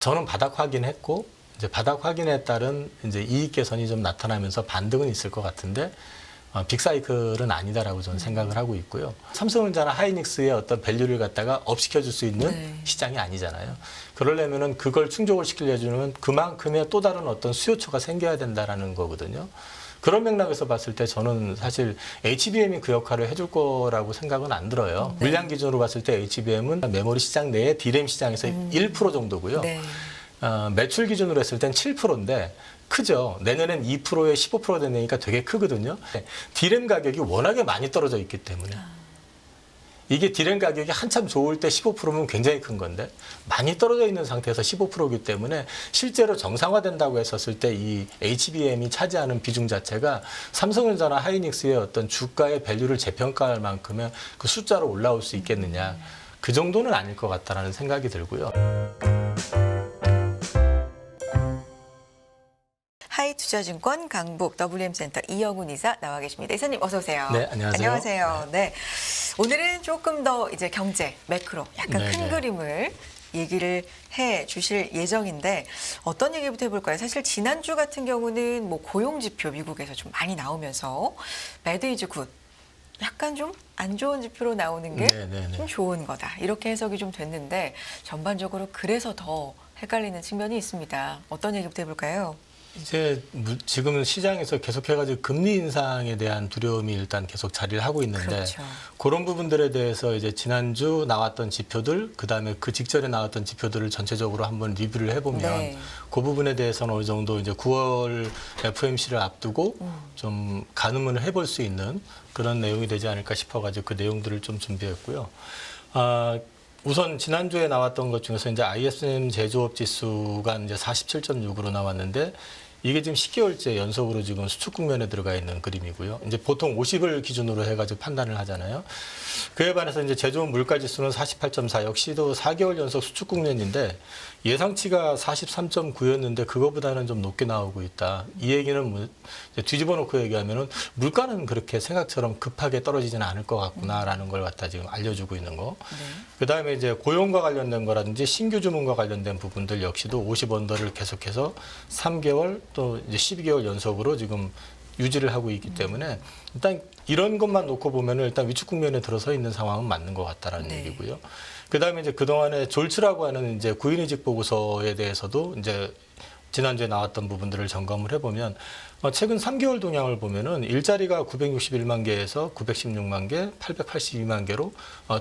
저는 바닥 확인했고 이제 바닥 확인에 따른 이제 이익 개선이 좀 나타나면서 반등은 있을 것 같은데 빅사이클은 아니다라고 저는 생각을 하고 있고요. 삼성전자나 하이닉스의 어떤 밸류를 갖다가 업시켜줄 수 있는 네. 시장이 아니잖아요. 그러려면은 그걸 충족을 시키려면 그만큼의 또 다른 어떤 수요처가 생겨야 된다라는 거거든요. 그런 맥락에서 봤을 때 저는 사실 HBM이 그 역할을 해줄 거라고 생각은 안 들어요. 네. 물량 기준으로 봤을 때 HBM은 메모리 시장 내에 D램 시장에서 1% 정도고요. 네. 매출 기준으로 했을 땐 7%인데 크죠. 내년엔 2%에 15% 되니까 되게 크거든요. D램 가격이 워낙에 많이 떨어져 있기 때문에 이게 D램 가격이 한참 좋을 때 15%면 굉장히 큰 건데 많이 떨어져 있는 상태에서 15%이기 때문에 실제로 정상화된다고 했었을 때 이 HBM이 차지하는 비중 자체가 삼성전자나 하이닉스의 어떤 주가의 밸류를 재평가할 만큼의 그 숫자로 올라올 수 있겠느냐. 그 정도는 아닐 것 같다라는 생각이 들고요. 하이투자증권 강북 WM센터 이영훈 이사 나와 계십니다. 이사님 어서 오세요. 네, 안녕하세요. 안녕하세요. 네. 오늘은 조금 더 이제 경제, 매크로, 약간 네, 큰 네. 그림을 얘기를 해 주실 예정인데 어떤 얘기부터 해볼까요? 사실 지난주 같은 경우는 뭐 고용지표 미국에서 좀 많이 나오면서 매드 이즈 굿. 약간 좀 안 좋은 지표로 나오는 게 네, 네, 네. 좀 좋은 거다. 이렇게 해석이 좀 됐는데 전반적으로 그래서 더 헷갈리는 측면이 있습니다. 어떤 얘기부터 해볼까요? 이제 지금은 시장에서 계속해가지고 금리 인상에 대한 두려움이 일단 계속 자리를 하고 있는데 그렇죠. 그런 부분들에 대해서 이제 지난주 나왔던 지표들 그다음에 그 직전에 나왔던 지표들을 전체적으로 한번 리뷰를 해보면 네. 그 부분에 대해서는 어느 정도 이제 9월 FOMC를 앞두고 좀 가늠을 해볼 수 있는 그런 내용이 되지 않을까 싶어가지고 그 내용들을 좀 준비했고요. 우선 지난주에 나왔던 것 중에서 이제 ISM 제조업 지수가 이제 47.6으로 나왔는데 이게 지금 10개월째 연속으로 지금 수축 국면에 들어가 있는 그림이고요. 이제 보통 50을 기준으로 해가지고 판단을 하잖아요. 그에 반해서 이제 제조업 물가 지수는 48.4 역시도 4개월 연속 수축 국면인데 예상치가 43.9였는데 그거보다는 좀 높게 나오고 있다. 이 얘기는 이제 뒤집어 놓고 얘기하면은 물가는 그렇게 생각처럼 급하게 떨어지지는 않을 것 같구나라는 걸 갖다 지금 알려주고 있는 거. 네. 그다음에 이제 고용과 관련된 거라든지 신규 주문과 관련된 부분들 역시도 50언더를 계속해서 3개월 또 이제 12개월 연속으로 지금 유지를 하고 있기 때문에 일단 이런 것만 놓고 보면은 일단 위축 국면에 들어서 있는 상황은 맞는 것 같다라는 네. 얘기고요. 그다음에 이제 그동안에 졸츠라고 하는 이제 구인이직 보고서에 대해서도 이제 지난주에 나왔던 부분들을 점검을 해보면 최근 3개월 동향을 보면은 일자리가 961만 개에서 916만 개, 882만 개로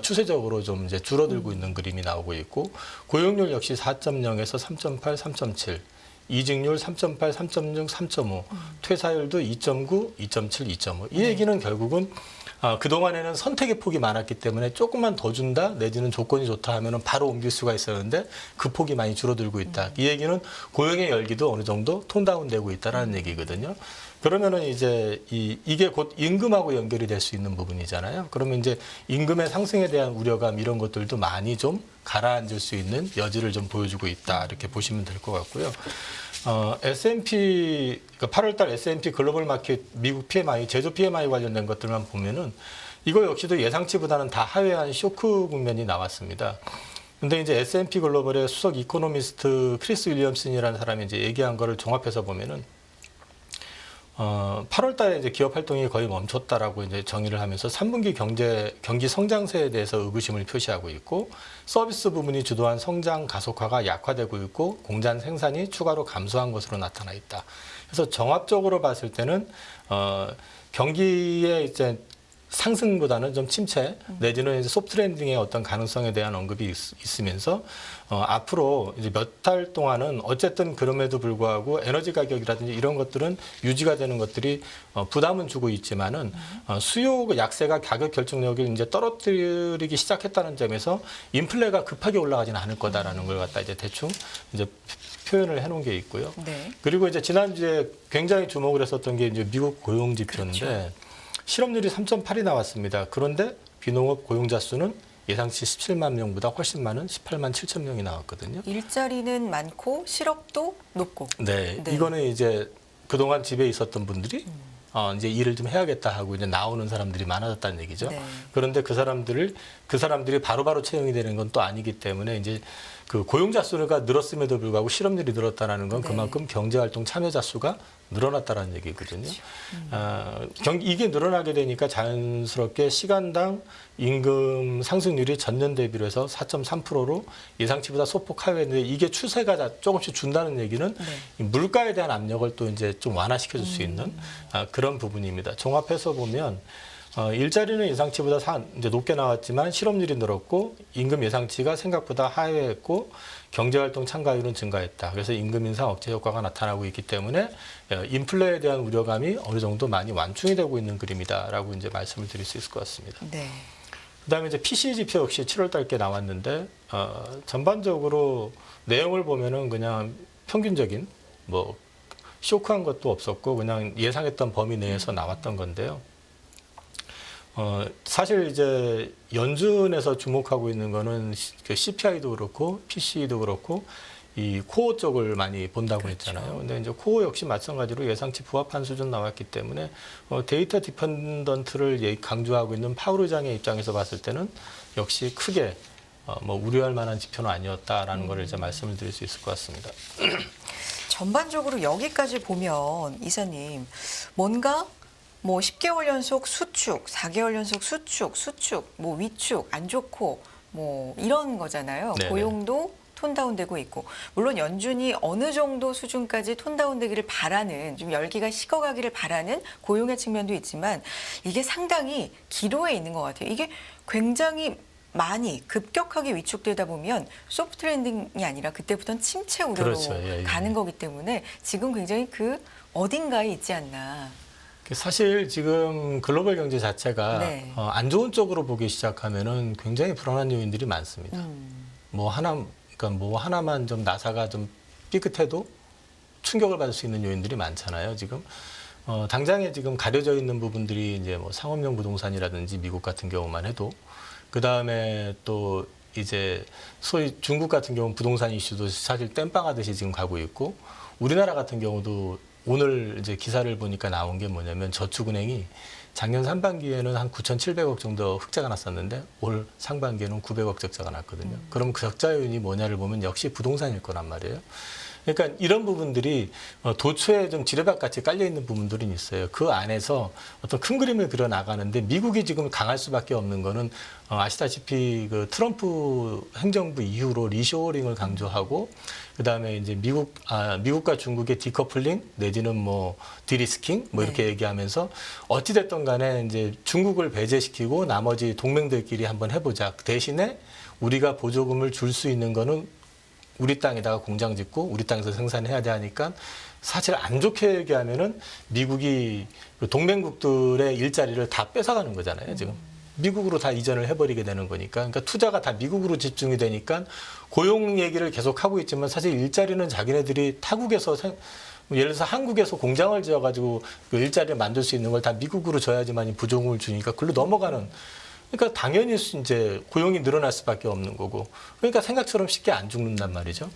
추세적으로 좀 이제 줄어들고 있는 그림이 나오고 있고 고용률 역시 4.0에서 3.8, 3.7. 이직률 3.8, 3.6, 3.5, 퇴사율도 2.9, 2.7, 2.5. 이 얘기는 결국은 그동안에는 선택의 폭이 많았기 때문에 조금만 더 준다 내지는 조건이 좋다 하면은 바로 옮길 수가 있었는데 그 폭이 많이 줄어들고 있다. 이 얘기는 고용의 열기도 어느 정도 톤다운되고 있다라는 얘기거든요. 그러면은 이제 이게 곧 임금하고 연결이 될 수 있는 부분이잖아요. 그러면 이제 임금의 상승에 대한 우려감 이런 것들도 많이 좀 가라앉을 수 있는 여지를 좀 보여주고 있다. 이렇게 보시면 될 것 같고요. S&P, 그러니까 8월달 S&P 글로벌 마켓 미국 PMI, 제조 PMI 관련된 것들만 보면은 이거 역시도 예상치보다는 다 하회한 쇼크 국면이 나왔습니다. 근데 이제 S&P 글로벌의 수석 이코노미스트 크리스 윌리엄슨이라는 사람이 이제 얘기한 거를 종합해서 보면은 8월 달에 이제 기업 활동이 거의 멈췄다라고 이제 정의를 하면서 3분기 경기 성장세에 대해서 의구심을 표시하고 있고 서비스 부문이 주도한 성장 가속화가 약화되고 있고 공장 생산이 추가로 감소한 것으로 나타나 있다. 그래서 종합적으로 봤을 때는 경기의 이제 상승보다는 좀 침체 내지는 이제 소프트 랜딩의 어떤 가능성에 대한 언급이 있으면서 앞으로 이제 몇 달 동안은 어쨌든 그럼에도 불구하고 에너지 가격이라든지 이런 것들은 유지가 되는 것들이 부담은 주고 있지만은 수요 약세가 가격 결정력을 이제 떨어뜨리기 시작했다는 점에서 인플레가 급하게 올라가지는 않을 거다라는 걸 갖다 이제 대충 이제 표현을 해놓은 게 있고요. 네. 그리고 이제 지난주에 굉장히 주목을 했었던 게 이제 미국 고용 지표인데. 그렇죠. 실업률이 3.8이 나왔습니다. 그런데 비농업 고용자 수는 예상치 17만 명보다 훨씬 많은 18만 7천 명이 나왔거든요. 일자리는 많고 실업도 높고. 네, 네. 이거는 이제 그동안 집에 있었던 분들이 이제 일을 좀 해야겠다 하고 이제 나오는 사람들이 많아졌다는 얘기죠. 네. 그런데 그 사람들이 바로바로 채용이 되는 건 또 아니기 때문에 이제 그 고용자 수가 늘었음에도 불구하고 실업률이 늘었다라는 건 네. 그만큼 경제활동 참여자 수가 늘어났다라는 얘기거든요. 이게 늘어나게 되니까 자연스럽게 시간당 임금 상승률이 전년 대비로 해서 4.3%로 예상치보다 소폭 하회했는데 이게 추세가 조금씩 준다는 얘기는 이 물가에 대한 압력을 또 이제 좀 완화시켜줄 수 있는 그런 부분입니다. 종합해서 보면 일자리는 예상치보다 이제 높게 나왔지만 실업률이 늘었고 임금 예상치가 생각보다 하회했고 경제활동 참가율은 증가했다. 그래서 임금 인상 억제 효과가 나타나고 있기 때문에 인플레에 대한 우려감이 어느 정도 많이 완충이 되고 있는 그림이다라고 이제 말씀을 드릴 수 있을 것 같습니다. 네. 그다음에 이제 PCE 지표 역시 7월달께 나왔는데 전반적으로 내용을 보면은 그냥 평균적인 뭐 쇼크한 것도 없었고 그냥 예상했던 범위 내에서 나왔던 건데요. 사실 이제 연준에서 주목하고 있는 거는 그 CPI도 그렇고 PCE도 그렇고 이 코어 쪽을 많이 본다고 했잖아요. 근데 이제 코어 역시 마찬가지로 예상치 부합한 수준 나왔기 때문에 데이터 디펜던트를 강조하고 있는 파월 의장의 입장에서 봤을 때는 역시 크게 뭐 우려할 만한 지표는 아니었다라는 걸 이제 말씀을 드릴 수 있을 것 같습니다. 전반적으로 여기까지 보면 이사님 뭔가 뭐 10개월 연속 수축, 4개월 연속 수축, 뭐 위축, 안 좋고 뭐 이런 거잖아요. 네네. 고용도 톤다운되고 있고 물론 연준이 어느 정도 수준까지 톤다운되기를 바라는 좀 열기가 식어가기를 바라는 고용의 측면도 있지만 이게 상당히 기로에 있는 것 같아요. 이게 굉장히 많이 급격하게 위축되다 보면 소프트 랜딩이 아니라 그때부터는 침체 우려로 그렇죠. 예, 예. 가는 거기 때문에 지금 굉장히 그 어딘가에 있지 않나. 사실 지금 글로벌 경제 자체가 네. 안 좋은 쪽으로 보기 시작하면은 굉장히 불안한 요인들이 많습니다. 그러니까 뭐 하나만 좀 나사가 좀 삐끗해도 충격을 받을 수 있는 요인들이 많잖아요. 지금 당장에 지금 가려져 있는 부분들이 이제 뭐 상업용 부동산이라든지 미국 같은 경우만 해도 그 다음에 또 이제 소위 중국 같은 경우 부동산 이슈도 사실 땜빵하듯이 지금 가고 있고 우리나라 같은 경우도 오늘 이제 기사를 보니까 나온 게 뭐냐면 저축은행이 작년 상반기에는 한 9,700억 정도 흑자가 났었는데 올 상반기에는 900억 적자가 났거든요. 그럼 그 적자 요인이 뭐냐를 보면 역시 부동산일 거란 말이에요. 그러니까 이런 부분들이 도처에 좀 지뢰밭같이 깔려 있는 부분들은 있어요. 그 안에서 어떤 큰 그림을 그려 나가는데 미국이 지금 강할 수밖에 없는 거는 아시다시피 그 트럼프 행정부 이후로 리쇼어링을 강조하고 그다음에 이제 미국과 중국의 디커플링 내지는 뭐 디리스킹 뭐 이렇게 얘기하면서 어찌 됐든 간에 이제 중국을 배제시키고 나머지 동맹들끼리 한번 해보자. 그 대신에 우리가 보조금을 줄 수 있는 거는 우리 땅에다가 공장 짓고 우리 땅에서 생산해야 돼 하니까 사실 안 좋게 얘기하면은 미국이 그 동맹국들의 일자리를 다 뺏어가는 거잖아요, 지금. 미국으로 다 이전을 해버리게 되는 거니까. 그러니까 투자가 다 미국으로 집중이 되니까 고용 얘기를 계속 하고 있지만 사실 일자리는 자기네들이 타국에서 예를 들어서 한국에서 공장을 지어가지고 그 일자리를 만들 수 있는 걸 다 미국으로 줘야지만 부조금을 주니까 글로 넘어가는. 그러니까 당연히 이제 고용이 늘어날 수밖에 없는 거고. 그러니까 생각처럼 쉽게 안 죽는단 말이죠.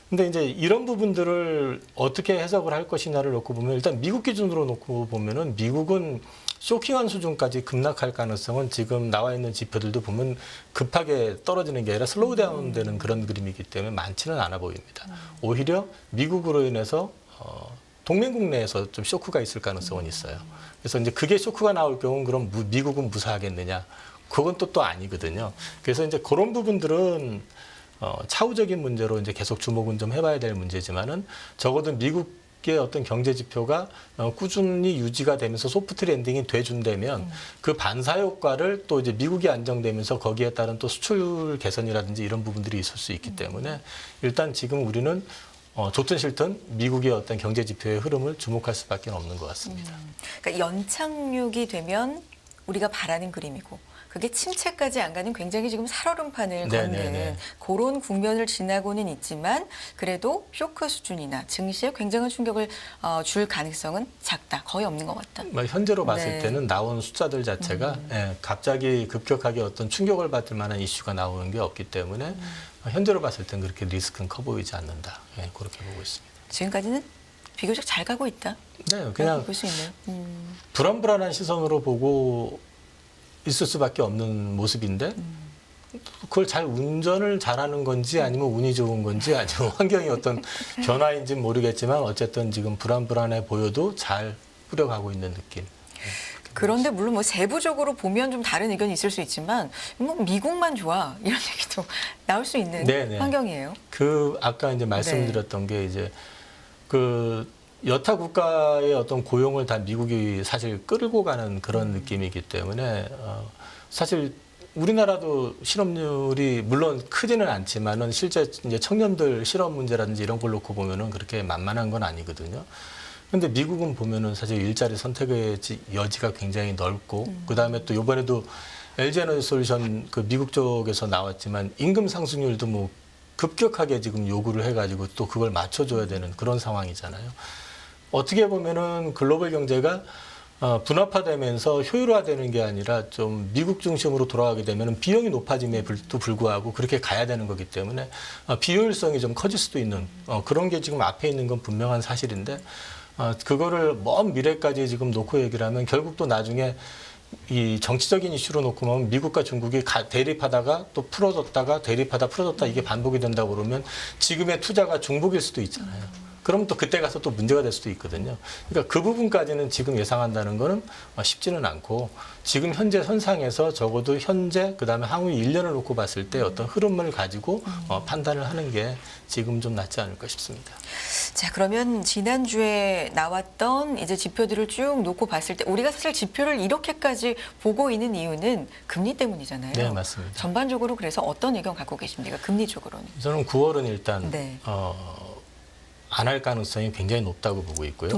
근데 이제 이런 부분들을 어떻게 해석을 할 것이냐를 놓고 보면 일단 미국 기준으로 놓고 보면은 미국은 쇼킹한 수준까지 급락할 가능성은 지금 나와 있는 지표들도 보면 급하게 떨어지는 게 아니라 슬로우 다운 되는 그런 그림이기 때문에 많지는 않아 보입니다. 오히려 미국으로 인해서 동맹국 내에서 좀 쇼크가 있을 가능성은 있어요. 그래서 이제 그게 쇼크가 나올 경우는 그럼 미국은 무사하겠느냐? 그건 또 아니거든요. 그래서 이제 그런 부분들은 차후적인 문제로 이제 계속 주목은 좀 해봐야 될 문제지만은 적어도 미국의 어떤 경제 지표가 꾸준히 유지가 되면서 소프트 랜딩이 돼준다면 그 반사 효과를 또 이제 미국이 안정되면서 거기에 따른 또 수출 개선이라든지 이런 부분들이 있을 수 있기 때문에 일단 지금 우리는 좋든 싫든 미국의 어떤 경제 지표의 흐름을 주목할 수밖에 없는 것 같습니다. 그러니까 연착륙이 되면 우리가 바라는 그림이고 그게 침체까지 안 가는 굉장히 지금 살얼음판을 걷는 그런 국면을 지나고는 있지만 그래도 쇼크 수준이나 증시에 굉장한 충격을 줄 가능성은 작다. 거의 없는 것 같다. 현재로 봤을 때는 나온 숫자들 자체가 갑자기 급격하게 어떤 충격을 받을 만한 이슈가 나오는 게 없기 때문에 현재로 봤을 땐 그렇게 리스크는 커 보이지 않는다. 그렇게 보고 있습니다. 지금까지는 비교적 잘 가고 있다. 네, 그냥 볼 수 있네요. 불안불안한 시선으로 보고 있을 수밖에 없는 모습인데 그걸 잘 운전을 잘하는 건지 아니면 운이 좋은 건지 아니면 환경이 어떤 변화인지는 모르겠지만 어쨌든 지금 불안불안해 보여도 잘 뿌려가고 있는 느낌. 그런데 물론 뭐 세부적으로 보면 좀 다른 의견이 있을 수 있지만 뭐 미국만 좋아 이런 얘기도 나올 수 있는 네네. 환경이에요. 그 아까 이제 말씀드렸던 게 이제 그 여타 국가의 어떤 고용을 다 미국이 사실 끌고 가는 그런 느낌이기 때문에 사실 우리나라도 실업률이 물론 크지는 않지만은 실제 이제 청년들 실업 문제라든지 이런 걸 놓고 보면은 그렇게 만만한 건 아니거든요. 근데 미국은 보면은 사실 일자리 선택의 여지가 굉장히 넓고 그다음에 또 이번에도 LG에너지솔루션 그 미국 쪽에서 나왔지만 임금 상승률도 뭐 급격하게 지금 요구를 해가지고 또 그걸 맞춰줘야 되는 그런 상황이잖아요. 어떻게 보면은 글로벌 경제가 분업화되면서 효율화되는 게 아니라 좀 미국 중심으로 돌아가게 되면 비용이 높아짐에도 불구하고 그렇게 가야 되는 거기 때문에 비효율성이 좀 커질 수도 있는 그런 게 지금 앞에 있는 건 분명한 사실인데 그거를 먼 미래까지 지금 놓고 얘기를 하면 결국 또 나중에 이 정치적인 이슈로 놓고 보면 미국과 중국이 대립하다가 또 풀어졌다가 대립하다 풀어졌다 이게 반복이 된다고 그러면 지금의 투자가 중복일 수도 있잖아요. 그럼 또 그때 가서 또 문제가 될 수도 있거든요. 그러니까 그 부분까지는 지금 예상한다는 거는 쉽지는 않고 지금 현재 선상에서 적어도 현재 그다음에 향후 1년을 놓고 봤을 때 어떤 흐름을 가지고 판단을 하는 게 지금 좀 낫지 않을까 싶습니다. 자, 그러면 지난주에 나왔던 이제 지표들을 쭉 놓고 봤을 때 우리가 사실 지표를 이렇게까지 보고 있는 이유는 금리 때문이잖아요. 네, 맞습니다. 전반적으로 그래서 어떤 의견 갖고 계십니까? 금리 쪽으로는. 저는 9월은 일단 네. 안 할 가능성이 굉장히 높다고 보고 있고요.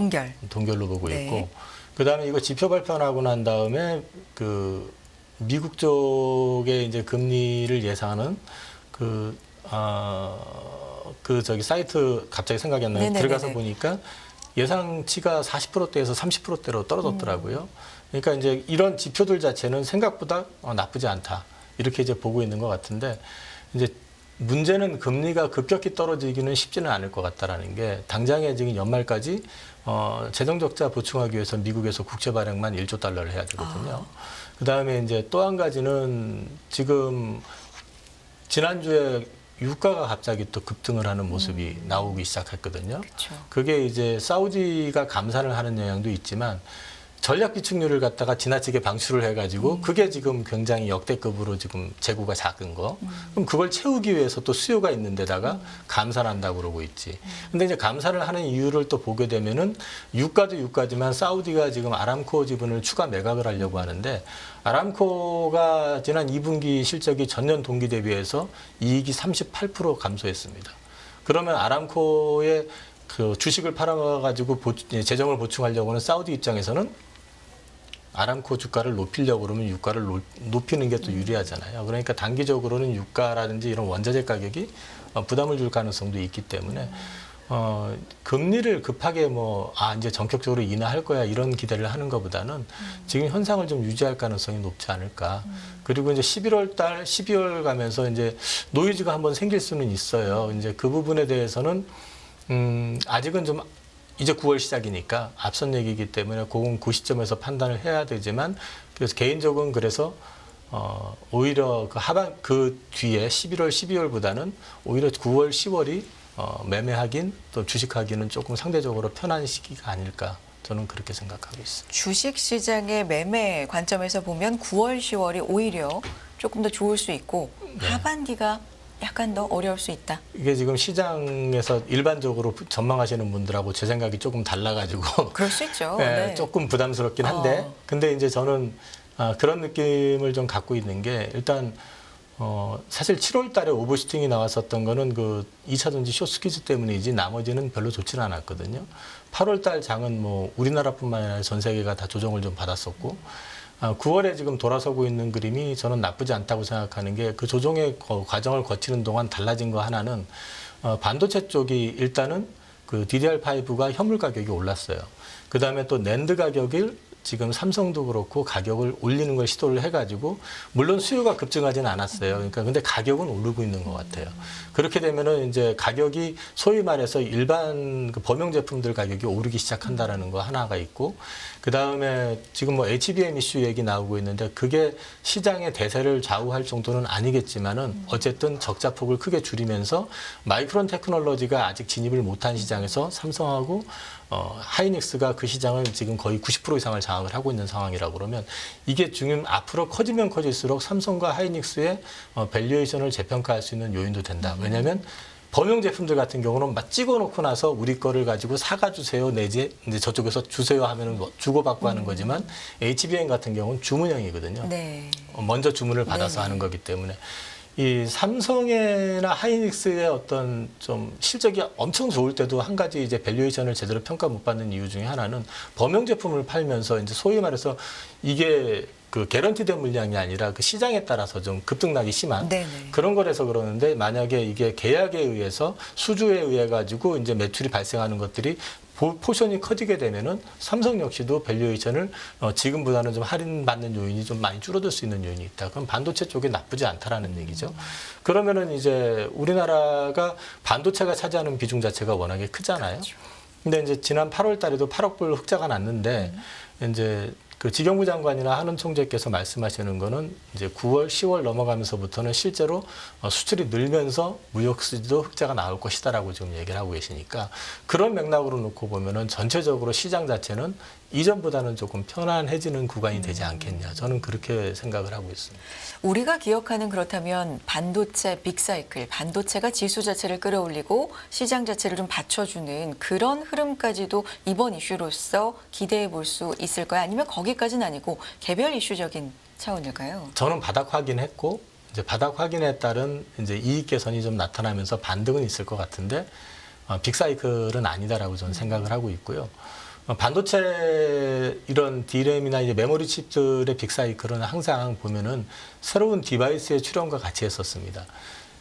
동결로 보고 네. 있고 그다음에 이거 지표 발표하고 난 다음에 그 미국 쪽에 이제 금리를 예상하는 저기 사이트 갑자기 생각이 안 나요. 네네네네. 들어가서 보니까 예상치가 40%대에서 30%대로 떨어졌더라고요. 그러니까 이제 이런 지표들 자체는 생각보다 나쁘지 않다. 이렇게 이제 보고 있는 것 같은데 이제 문제는 금리가 급격히 떨어지기는 쉽지는 않을 것 같다라는 게 당장에 지금 연말까지 재정 적자 보충하기 위해서 미국에서 국채 발행만 1조 달러를 해야 되거든요. 그다음에 이제 또 한 가지는 지금 지난주에 유가가 갑자기 또 급등을 하는 모습이 나오기 시작했거든요. 그렇죠. 그게 이제 사우디가 감산을 하는 영향도 있지만 전략 비축률을 갖다가 지나치게 방출을 해가지고 그게 지금 굉장히 역대급으로 지금 재고가 작은 거. 그럼 그걸 채우기 위해서 또 수요가 있는 데다가 감산한다고 그러고 있지. 근데 이제 감산을 하는 이유를 또 보게 되면은 유가도 유가지만 사우디가 지금 아람코 지분을 추가 매각을 하려고 하는데 아람코가 지난 2분기 실적이 전년 동기 대비해서 이익이 38% 감소했습니다. 그러면 아람코의 그 주식을 팔아가지고 재정을 보충하려고 하는 사우디 입장에서는 아람코 주가를 높이려고 그러면 유가를 높이는 게 또 유리하잖아요. 그러니까 단기적으로는 유가라든지 이런 원자재 가격이 부담을 줄 가능성도 있기 때문에 금리를 급하게 이제 전격적으로 인하할 거야 이런 기대를 하는 것보다는 지금 현상을 좀 유지할 가능성이 높지 않을까. 그리고 이제 12월 가면서 이제 노이즈가 한번 생길 수는 있어요. 이제 그 부분에 대해서는 아직은 좀 이제 9월 시작이니까 앞선 얘기이기 때문에 그건 그 시점에서 판단을 해야 되지만 그래서 개인적으로는 그래서 오히려 그 뒤에 11월, 12월보다는 오히려 9월, 10월이 매매하긴 또 주식하기는 조금 상대적으로 편한 시기가 아닐까 저는 그렇게 생각하고 있습니다. 주식 시장의 매매 관점에서 보면 9월, 10월이 오히려 조금 더 좋을 수 있고 네. 하반기가 약간 더 어려울 수 있다. 이게 지금 시장에서 일반적으로 전망하시는 분들하고 제 생각이 조금 달라가지고 그럴 수 있죠. 네, 네. 조금 부담스럽긴 한데 근데 이제 저는 그런 느낌을 좀 갖고 있는 게 일단 사실 7월 달에 오버슈팅이 나왔었던 거는 그 2차전지 쇼스퀴즈 때문이지 나머지는 별로 좋지는 않았거든요. 8월 달 장은 뭐 우리나라뿐만 아니라 전 세계가 다 조정을 좀 받았었고 9월에 지금 돌아서고 있는 그림이 저는 나쁘지 않다고 생각하는 게 그 조정의 과정을 거치는 동안 달라진 거 하나는 반도체 쪽이 일단은 그 DDR5가 현물 가격이 올랐어요. 그 다음에 또 낸드 가격을 지금 삼성도 그렇고 가격을 올리는 걸 시도를 해가지고 물론 수요가 급증하지는 않았어요. 그러니까 근데 가격은 오르고 있는 것 같아요. 그렇게 되면은 이제 가격이 소위 말해서 일반 그 범용 제품들 가격이 오르기 시작한다라는 거 하나가 있고, 그 다음에 지금 뭐 HBM 이슈 얘기 나오고 있는데 그게 시장의 대세를 좌우할 정도는 아니겠지만은 어쨌든 적자폭을 크게 줄이면서 마이크론 테크놀로지가 아직 진입을 못한 시장에서 삼성하고 하이닉스가 그 시장을 지금 거의 90% 이상을 장악을 하고 있는 상황이라고 그러면 이게 지금 앞으로 커지면 커질수록 삼성과 하이닉스의 밸류에이션을 재평가할 수 있는 요인도 된다. 왜냐하면 범용 제품들 같은 경우는 막 찍어놓고 나서 우리 거를 가지고 사가 주세요 내지 이제 저쪽에서 주세요 하면은 뭐 주고받고 하는 거지만 HBM 같은 경우는 주문형이거든요. 네. 먼저 주문을 받아서 네네. 하는 거기 때문에 이 삼성이나 하이닉스의 어떤 좀 실적이 엄청 좋을 때도 한 가지 이제 밸류에이션을 제대로 평가 못 받는 이유 중에 하나는 범용 제품을 팔면서 이제 소위 말해서 이게 그 개런티된 물량이 아니라 그 시장에 따라서 좀 급등락이 심한 네네. 그런 거라서 그러는데 만약에 이게 계약에 의해서 수주에 의해 가지고 이제 매출이 발생하는 것들이 포션이 커지게 되면은 삼성 역시도 밸류에이션을 지금보다는 좀 할인받는 요인이 좀 많이 줄어들 수 있는 요인이 있다. 그럼 반도체 쪽에 나쁘지 않다라는 얘기죠. 그러면은 이제 우리나라가 반도체가 차지하는 비중 자체가 워낙에 크잖아요. 근데 이제 지난 8월 달에도 8억 불 흑자가 났는데 이제 그 지경부 장관이나 한은 총재께서 말씀하시는 거는 이제 9월, 10월 넘어가면서부터는 실제로 수출이 늘면서 무역 수지도 흑자가 나올 것이다라고 지금 얘기를 하고 계시니까 그런 맥락으로 놓고 보면은 전체적으로 시장 자체는 이전보다는 조금 편안해지는 구간이 되지 않겠냐. 저는 그렇게 생각을 하고 있습니다. 우리가 기억하는 그렇다면 반도체 빅사이클, 반도체가 지수 자체를 끌어올리고 시장 자체를 좀 받쳐주는 그런 흐름까지도 이번 이슈로서 기대해 볼 수 있을까요? 아니면 거기까지는 아니고 개별 이슈적인 차원일까요? 저는 바닥 확인했고 이제 바닥 확인에 따른 이제 이익 개선이 좀 나타나면서 반등은 있을 것 같은데 빅사이클은 아니다라고 저는 생각을 하고 있고요. 반도체 이런 D램이나 이제 메모리 칩들의 빅사이클은 항상 보면은 새로운 디바이스의 출현과 같이 했었습니다.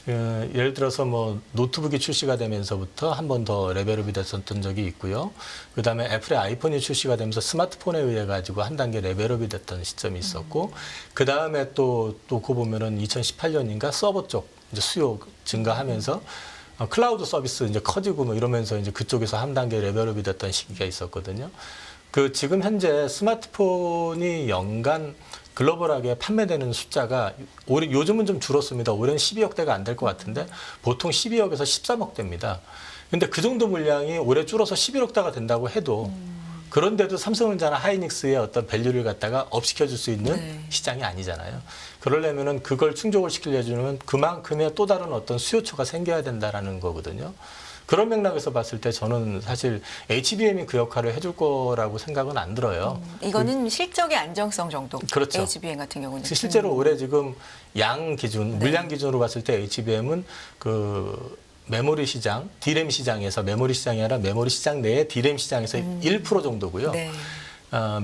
예를 들어서 뭐 노트북이 출시가 되면서부터 한 번 더 레벨업이 됐었던 적이 있고요. 그다음에 애플의 아이폰이 출시가 되면서 스마트폰에 의해 가지고 한 단계 레벨업이 됐던 시점이 있었고, 그다음에 또 놓고 보면은 2018년인가 서버 쪽 이제 수요 증가하면서 클라우드 서비스 이제 커지고 뭐 이러면서 이제 그쪽에서 한 단계 레벨업이 됐던 시기가 있었거든요. 그 지금 현재 스마트폰이 연간 글로벌하게 판매되는 숫자가 올해 요즘은 좀 줄었습니다. 올해는 12억대가 안 될 것 같은데 보통 12억에서 13억대입니다. 근데 그 정도 물량이 올해 줄어서 11억대가 된다고 해도 그런데도 삼성전자나 하이닉스의 어떤 밸류를 갖다가 업시켜줄 수 있는 네. 시장이 아니잖아요. 그러려면은 그걸 충족을 시키려면 그만큼의 또 다른 어떤 수요처가 생겨야 된다라는 거거든요. 그런 맥락에서 봤을 때 저는 사실 HBM이 그 역할을 해줄 거라고 생각은 안 들어요. 이거는 실적의 안정성 정도. 그렇죠. HBM 같은 경우는. 실제로 올해 지금 양 기준, 네. 물량 기준으로 봤을 때 HBM은 그 메모리 시장, D램 시장에서 메모리 시장이 아니라 메모리 시장 내에 D램 시장에서 1% 정도고요. 네.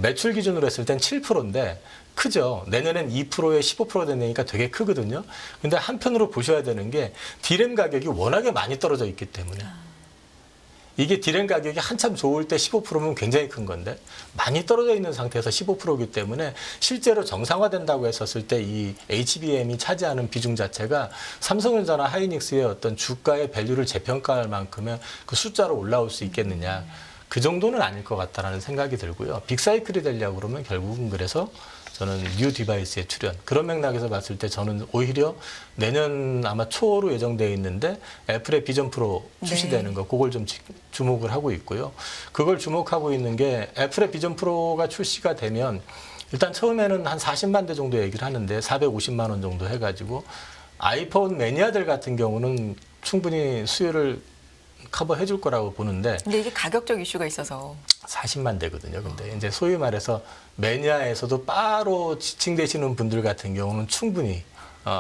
매출 기준으로 했을 땐 7%인데 크죠. 내년엔 2%에 15% 된다니까 되게 크거든요. 근데 한편으로 보셔야 되는 게 D램 가격이 워낙에 많이 떨어져 있기 때문에 이게 D램 가격이 한참 좋을 때 15%면 굉장히 큰 건데 많이 떨어져 있는 상태에서 15%이기 때문에 실제로 정상화된다고 했었을 때 이 HBM이 차지하는 비중 자체가 삼성전자나 하이닉스의 어떤 주가의 밸류를 재평가할 만큼의 그 숫자로 올라올 수 있겠느냐. 그 정도는 아닐 것 같다라는 생각이 들고요. 빅사이클이 되려고 그러면 결국은 그래서 저는 뉴 디바이스의 출현 그런 맥락에서 봤을 때 저는 오히려 내년 아마 초로 예정되어 있는데 애플의 비전 프로 출시되는 거 그걸 좀 주목을 하고 있고요. 그걸 주목하고 있는 게 애플의 비전 프로가 출시가 되면 일단 처음에는 한 40만 대 정도 얘기를 하는데 450만 원 정도 해가지고 아이폰 매니아들 같은 경우는 충분히 수요를 커버해 줄 거라고 보는데 근데 이게 가격적 이슈가 있어서 40만 대거든요. 근데 이제 소위 말해서 매니아에서도 바로 지칭되시는 분들 같은 경우는 충분히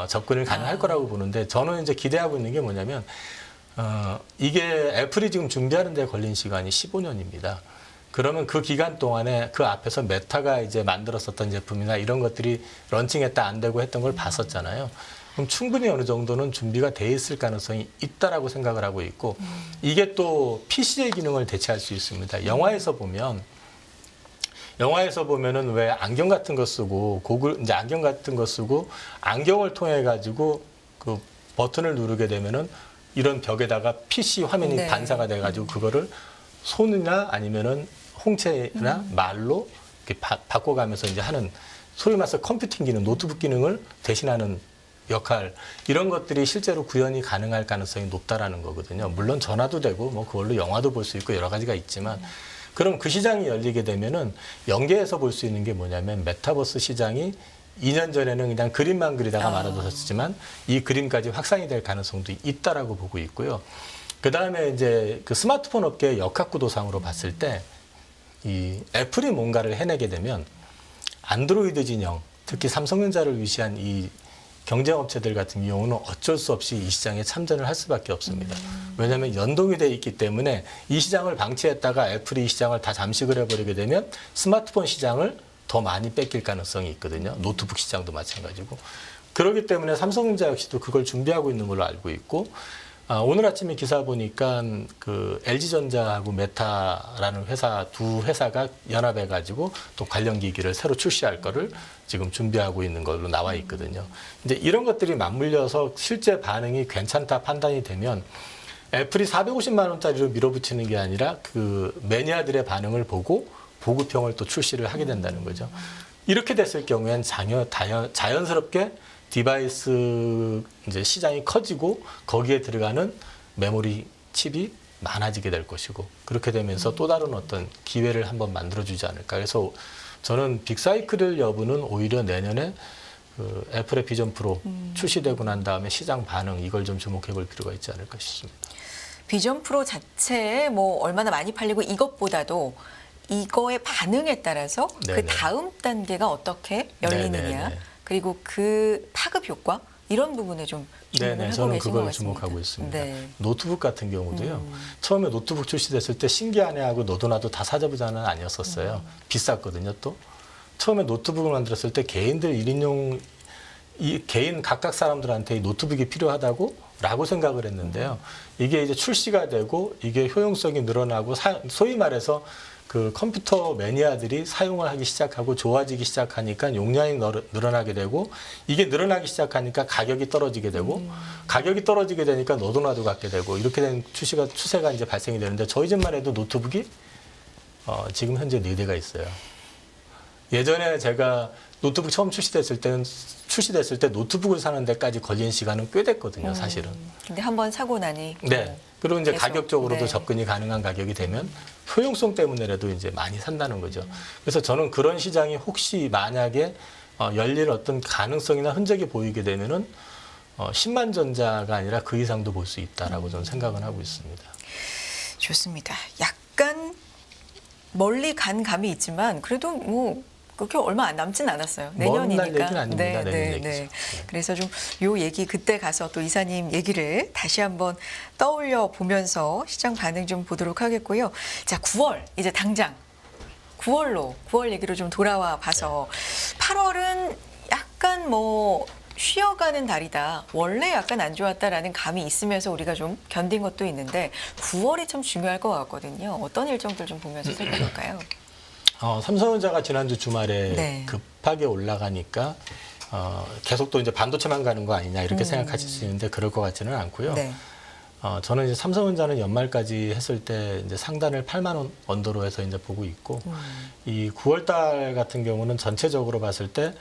접근을 가능할 거라고 보는데 저는 이제 기대하고 있는 게 뭐냐면 이게 애플이 지금 준비하는 데 걸린 시간이 15년입니다. 그러면 그 기간 동안에 그 앞에서 메타가 이제 만들었었던 제품이나 이런 것들이 런칭했다 안 되고 했던 걸 봤었잖아요. 그럼 충분히 어느 정도는 준비가 돼 있을 가능성이 있다라고 생각을 하고 있고 이게 또 PC의 기능을 대체할 수 있습니다. 영화에서 보면 영화에서 보면은 왜 안경 같은 거 쓰고 이제 안경 같은 거 쓰고 안경을 통해 가지고 그 버튼을 누르게 되면은 이런 벽에다가 PC 화면이 네. 반사가 돼 가지고 그거를 손이나 아니면은 홍채나 말로 이렇게 바꿔가면서 이제 하는 소위 말해서 컴퓨팅 기능, 노트북 기능을 대신하는 역할, 이런 것들이 실제로 구현이 가능할 가능성이 높다라는 거거든요. 물론 전화도 되고 뭐 그걸로 영화도 볼 수 있고 여러 가지가 있지만, 그럼 그 시장이 열리게 되면은 연계해서 볼 수 있는 게 뭐냐면, 메타버스 시장이 2년 전에는 그냥 그림만 그리다가 말아뒀었지만 이 그림까지 확산이 될 가능성도 있다라고 보고 있고요. 그 다음에 이제 그 스마트폰 업계의 역학구도상으로 봤을 때 이 애플이 뭔가를 해내게 되면 안드로이드 진영, 특히 삼성전자를 위시한 이 경쟁업체들 같은 경우는 어쩔 수 없이 이 시장에 참전을 할 수밖에 없습니다. 왜냐하면 연동이 돼 있기 때문에 이 시장을 방치했다가 애플이 이 시장을 다 잠식을 해버리게 되면 스마트폰 시장을 더 많이 뺏길 가능성이 있거든요. 노트북 시장도 마찬가지고. 그렇기 때문에 삼성전자 역시도 그걸 준비하고 있는 걸로 알고 있고, 오늘 아침에 기사 보니까 그 LG전자하고 메타라는 회사, 두 회사가 연합해가지고 또 관련 기기를 새로 출시할 거를 지금 준비하고 있는 걸로 나와 있거든요. 이제 이런 것들이 맞물려서 실제 반응이 괜찮다 판단이 되면 애플이 450만 원짜리로 밀어붙이는 게 아니라 그 매니아들의 반응을 보고 보급형을 또 출시를 하게 된다는 거죠. 이렇게 됐을 경우엔 자연스럽게 디바이스 이제 시장이 커지고 거기에 들어가는 메모리 칩이 많아지게 될 것이고, 그렇게 되면서 또 다른 어떤 기회를 한번 만들어주지 않을까. 그래서 저는 빅사이클 여부는 오히려 내년에 그 애플의 비전 프로 출시되고 난 다음에 시장 반응, 이걸 좀 주목해 볼 필요가 있지 않을까 싶습니다. 비전 프로 자체에 뭐 얼마나 많이 팔리고 이것보다도 이거의 반응에 따라서 네네. 그 다음 단계가 어떻게 열리느냐, 네네네. 그리고 그 파급 효과, 이런 부분에 좀 주목을 네네, 하고 저는 계신 것 그걸 같습니다. 주목하고 있습니다. 네. 노트북 같은 경우도요. 처음에 노트북 출시됐을 때 신기하네 하고 너도 나도 다 사자부자는 아니었었어요. 비쌌거든요 또. 처음에 노트북을 만들었을 때 개인들 1인용, 이 개인 각각 사람들한테 이 노트북이 필요하다고 라고 생각을 했는데요. 이게 이제 출시가 되고 이게 효용성이 늘어나고 소위 말해서 그 컴퓨터 매니아들이 사용을 하기 시작하고 좋아지기 시작하니까 용량이 늘어나게 되고, 이게 늘어나기 시작하니까 가격이 떨어지게 되고, 가격이 떨어지게 되니까 너도 나도 갖게 되고, 이렇게 된 추세가 이제 발생이 되는데, 저희 집만 해도 노트북이 지금 현재 4대가 있어요. 예전에 제가 노트북 처음 출시됐을 때 노트북을 사는 데까지 걸린 시간은 꽤 됐거든요, 사실은. 근데 한번 사고 나니 네. 그리고 이제 계속, 가격적으로도 네. 접근이 가능한 가격이 되면 효용성 때문에라도 이제 많이 산다는 거죠. 그래서 저는 그런 시장이 혹시 만약에 열릴 어떤 가능성이나 흔적이 보이게 되면은 10만 전자가 아니라 그 이상도 볼 수 있다라고 저는 생각은 하고 있습니다. 좋습니다. 약간 멀리 간 감이 있지만 그래도 뭐 그렇게 얼마 안 남진 않았어요. 먼 내년이니까. 날 얘기는 아닙니다. 내년 얘기죠. 그래서 좀 요 얘기 그때 가서 또 이사님 얘기를 다시 한번 떠올려 보면서 시장 반응 좀 보도록 하겠고요. 자, 9월 이제 당장 9월 얘기로 좀 돌아와 봐서 8월은 약간 뭐 쉬어가는 달이다. 원래 약간 안 좋았다라는 감이 있으면서 우리가 좀 견딘 것도 있는데 9월이 참 중요할 것 같거든요. 어떤 일정들 좀 보면서 살펴볼까요? 삼성전자가 지난주 주말에 네. 급하게 올라가니까 계속 또 이제 반도체만 가는 거 아니냐 이렇게 생각하실 수 있는데 그럴 것 같지는 않고요. 네. 저는 이제 삼성전자는 연말까지 했을 때 이제 상단을 8만 원 언더로 해서 이제 보고 있고, 이 9월 달 같은 경우는 전체적으로 봤을 때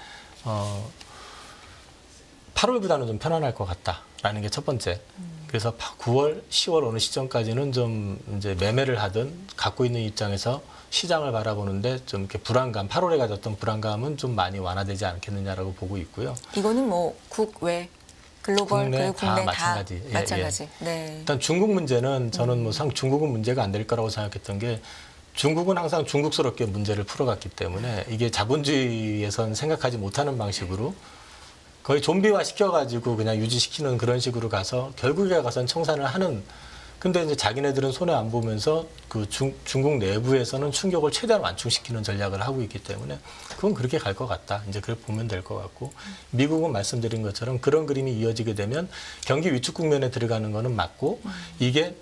8월보다는 좀 편안할 것 같다라는 게 첫 번째. 그래서 9월, 10월 어느 시점까지는 좀 이제 매매를 하든 갖고 있는 입장에서 시장을 바라보는데 좀 이렇게 불안감, 8월에 가졌던 불안감은 좀 많이 완화되지 않겠느냐라고 보고 있고요. 이거는 뭐 국외, 글로벌, 국내 그리고 국내 다 마찬가지. 예, 마찬가지. 네. 일단 중국 문제는 저는 뭐 중국은 문제가 안 될 거라고 생각했던 게, 중국은 항상 중국스럽게 문제를 풀어갔기 때문에 이게 자본주의에선 생각하지 못하는 방식으로 거의 좀비화 시켜가지고 그냥 유지시키는 그런 식으로 가서 결국에 가서는 청산을 하는. 근데 이제 자기네들은 손해 안 보면서 그 중국 내부에서는 충격을 최대한 완충시키는 전략을 하고 있기 때문에 그건 그렇게 갈 것 같다. 이제 그렇게 보면 될 것 같고, 미국은 말씀드린 것처럼 그런 그림이 이어지게 되면 경기 위축 국면에 들어가는 거는 맞고, 이게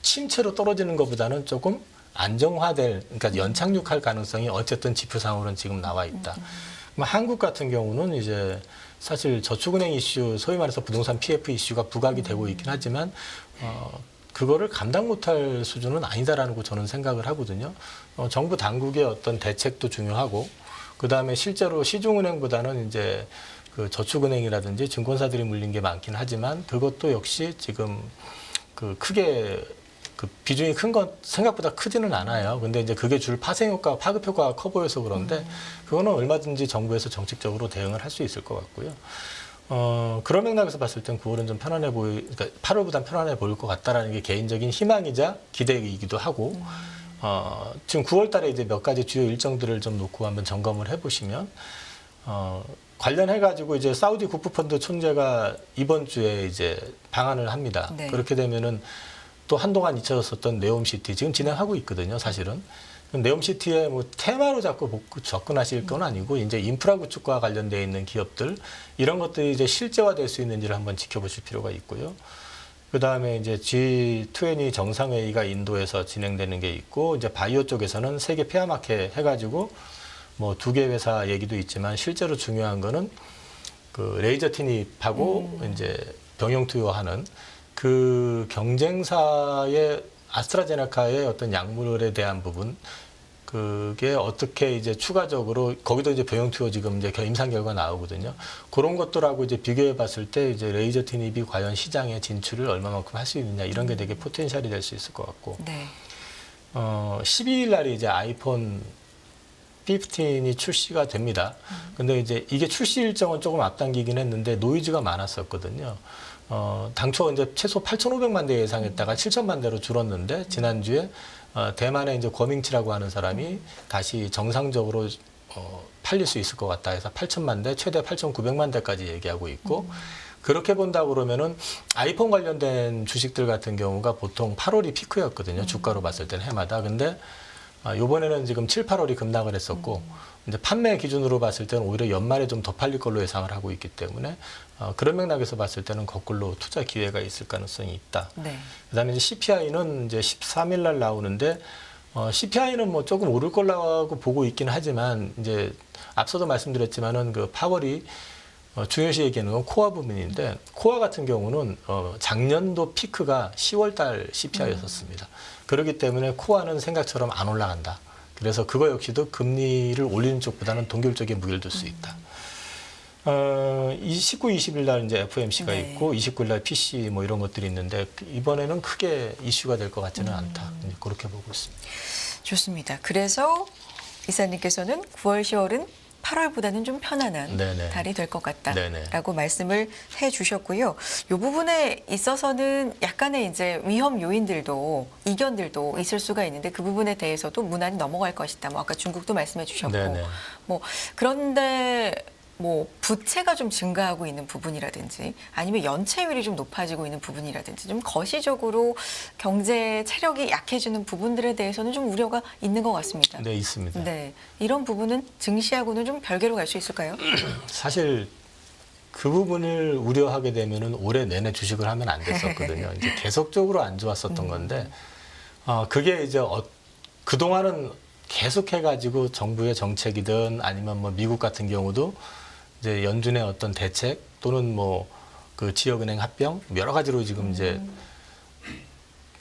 침체로 떨어지는 것보다는 조금 안정화될, 그러니까 연착륙할 가능성이 어쨌든 지표상으로는 지금 나와 있다. 한국 같은 경우는 이제 사실 저축은행 이슈, 소위 말해서 부동산 PF 이슈가 부각이 되고 있긴 하지만 그거를 감당 못할 수준은 아니다라는 거 저는 생각을 하거든요. 정부 당국의 어떤 대책도 중요하고 그 다음에 실제로 시중은행보다는 이제 그 저축은행이라든지 증권사들이 물린 게 많긴 하지만 그것도 역시 지금 그 크게 그 비중이 큰 건 생각보다 크지는 않아요. 근데 이제 그게 줄 파생 효과, 파급 효과가 커 보여서 그런데 그거는 얼마든지 정부에서 정책적으로 대응을 할 수 있을 것 같고요. 그런 맥락에서 봤을 땐 9월은 좀 편안해 그러니까 8월보단 편안해 보일 것 같다라는 게 개인적인 희망이자 기대이기도 하고, 지금 9월 달에 이제 몇 가지 주요 일정들을 좀 놓고 한번 점검을 해보시면, 관련해가지고 이제 사우디 국부펀드 총재가 이번 주에 이제 방한을 합니다. 네. 그렇게 되면은 또 한동안 잊혀졌었던 네옴시티 지금 진행하고 있거든요, 사실은. 네옴시티에 뭐 테마로 자꾸 접근하실 건 아니고 이제 인프라 구축과 관련되어 있는 기업들 이런 것들이 이제 실제화될 수 있는지를 한번 지켜보실 필요가 있고요. 그 다음에 이제 G20 정상회의가 인도에서 진행되는 게 있고 이제 바이오 쪽에서는 세계 폐암학회 해가지고 뭐 2개 회사 얘기도 있지만 실제로 중요한 거는 그 레이저 티닙하고 이제 병용 투여하는 그 경쟁사의 아스트라제네카의 어떤 약물에 대한 부분, 그게 어떻게 이제 추가적으로 거기도 이제 병용 투여 지금 이제 임상 결과 나오거든요. 그런 것들하고 이제 비교해 봤을 때 이제 레이저 티닙이 과연 시장에 진출을 얼마만큼 할 수 있느냐 이런 게 되게 포텐셜이 될 수 있을 것 같고. 네. 12일 날이 이제 아이폰 15이 출시가 됩니다. 근데 이제 이게 출시 일정은 조금 앞당기긴 했는데 노이즈가 많았었거든요. 당초 이제 최소 8,500만 대 예상했다가 7,000만 대로 줄었는데 지난주에 대만의 이제 거밍치라고 하는 사람이 다시 정상적으로 팔릴 수 있을 것 같다 해서 8,000만 대, 최대 8,900만 대까지 얘기하고 있고 그렇게 본다 그러면은 아이폰 관련된 주식들 같은 경우가 보통 8월이 피크였거든요. 주가로 봤을 때는 해마다. 근데 요번에는 지금 7, 8월이 급락을 했었고 이제 판매 기준으로 봤을 때는 오히려 연말에 좀 더 팔릴 걸로 예상을 하고 있기 때문에 그런 맥락에서 봤을 때는 거꾸로 투자 기회가 있을 가능성이 있다. 네. 그다음에 이제 CPI는 이제 13일 날 나오는데 CPI는 뭐 조금 오를 거라고 보고 있긴 하지만 이제 앞서도 말씀드렸지만은 그 파월이 중요시 얘기하는 건 코어 부분인데 코어 같은 경우는 작년도 피크가 10월 달 CPI였었습니다. 그렇기 때문에 코어는 생각처럼 안 올라간다. 그래서 그거 역시도 금리를 올리는 쪽보다는 동결적인 무게를 둘 수 있다. 19, 20일 날 이제 FOMC가 네. 있고 29일 날 PC 뭐 이런 것들이 있는데 이번에는 크게 이슈가 될 것 같지는 않다. 이제 그렇게 보고 있습니다. 좋습니다. 그래서 이사님께서는 9월, 10월은 8월보다는 좀 편안한 네네. 달이 될 것 같다라고 네네. 말씀을 해주셨고요. 이 부분에 있어서는 약간의 이제 위험 요인들도 이견들도 있을 수가 있는데 그 부분에 대해서도 무난히 넘어갈 것이다. 뭐 아까 중국도 말씀해주셨고, 네네. 뭐 그런데. 뭐 부채가 좀 증가하고 있는 부분이라든지 아니면 연체율이 좀 높아지고 있는 부분이라든지 좀 거시적으로 경제 체력이 약해지는 부분들에 대해서는 좀 우려가 있는 것 같습니다. 네, 있습니다. 네, 이런 부분은 증시하고는 좀 별개로 갈 수 있을까요? 사실 그 부분을 우려하게 되면은 올해 내내 주식을 하면 안 됐었거든요. 이제 계속적으로 안 좋았었던 건데, 그게 이제 그동안은 계속해가지고 정부의 정책이든 아니면 뭐 미국 같은 경우도 이제 연준의 어떤 대책 또는 뭐 그 지역은행 합병 여러 가지로 지금 이제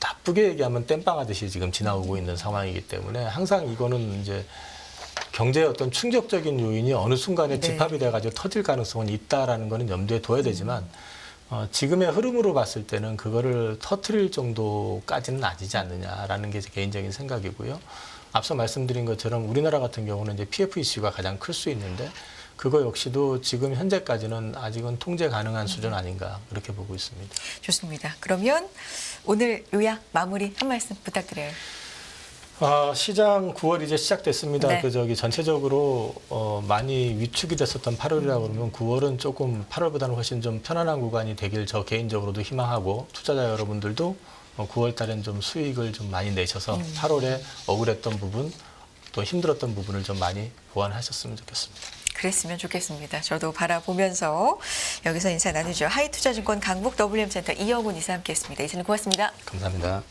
나쁘게 얘기하면 땜빵하듯이 지금 지나오고 있는 상황이기 때문에 항상 이거는 이제 경제의 어떤 충격적인 요인이 어느 순간에 네. 집합이 돼가지고 터질 가능성은 있다라는 거는 염두에 둬야 되지만 지금의 흐름으로 봤을 때는 그거를 터트릴 정도까지는 아니지 않느냐라는 게 제 개인적인 생각이고요. 앞서 말씀드린 것처럼 우리나라 같은 경우는 이제 PF 이슈가 가장 클 수 있는데 그거 역시도 지금 현재까지는 아직은 통제 가능한 수준 아닌가 그렇게 보고 있습니다. 좋습니다. 그러면 오늘 요약 마무리 한 말씀 부탁드려요. 시장 9월 이제 시작됐습니다. 네. 전체적으로 많이 위축이 됐었던 8월이라고 그러면 9월은 조금 8월보다는 훨씬 좀 편안한 구간이 되길 저 개인적으로도 희망하고 투자자 여러분들도 9월 달엔 좀 수익을 좀 많이 내셔서 8월에 억울했던 부분 또 힘들었던 부분을 좀 많이 보완하셨으면 좋겠습니다. 그랬으면 좋겠습니다. 저도 바라보면서 여기서 인사 나누죠. 하이투자증권 강북 WM센터 이영훈 이사 함께했습니다. 이사님 고맙습니다. 감사합니다.